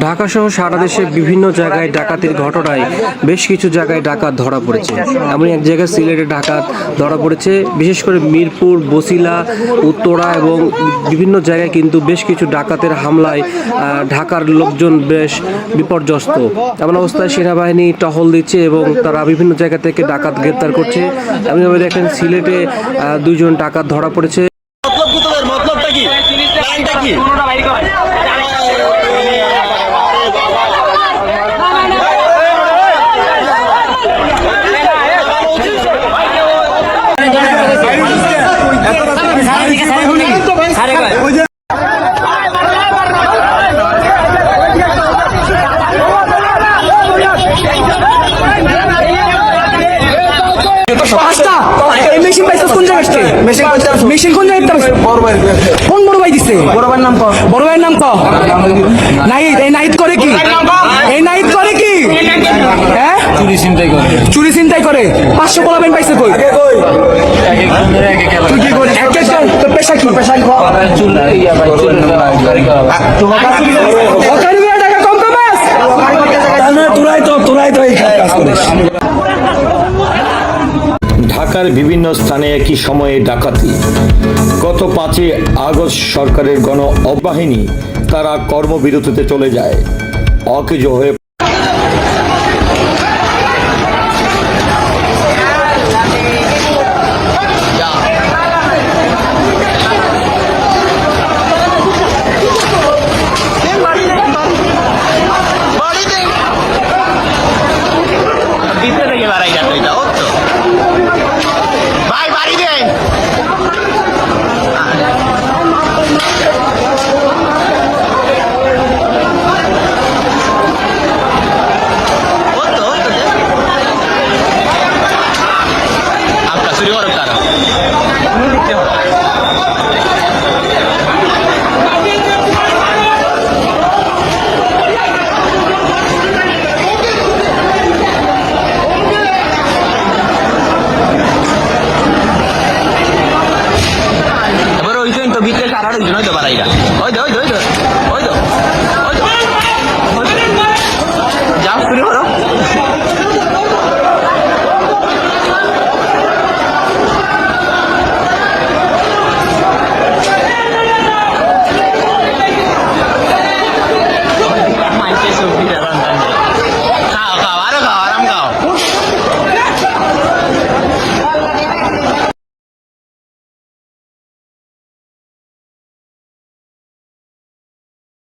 ঢাকা সহ সারা দেশে বিভিন্ন জায়গায় ডাকাতির ঘটনায় বেশ কিছু জায়গায় ডাকাত ধরা পড়েছে। এমন এক জায়গায় সিলেটে ডাকাত ধরা পড়েছে, বিশেষ করে মিরপুর, বছিলা, উত্তরা এবং বিভিন্ন জায়গায় কিন্তু বেশ কিছু ডাকাতের হামলায় ঢাকার লোকজন বেশ বিপর্যস্ত। এমন অবস্থায় সেনাবাহিনী টহল দিচ্ছে এবং তারা বিভিন্ন জায়গা থেকে ডাকাত গ্রেপ্তার করছে। এমনভাবে দেখেন সিলেটে 2 জন ডাকাত ধরা পড়েছে। মেশিন কোন জায়গায় কোন বড় ভাই দিচ্ছে? বড় ভাইয়ের নাম ক নাহিদ। এই নাহিদ করে কি? হ্যাঁ, চুরি ছিনতাই করে। 500 পোলাবেন পাইছে কই? তুই কি করিস? তোর পেশা কি? টাকা কম পাস? তোরাই তো এই কাজ করিস। ঢাকার বিভিন্ন স্থানে একই সময়ে ডাকাতি। গত 5 আগস্ট সরকারের গণ অবাহিনী তারা কর্মবিরতিতে চলে যায়। অকেজো হয়ে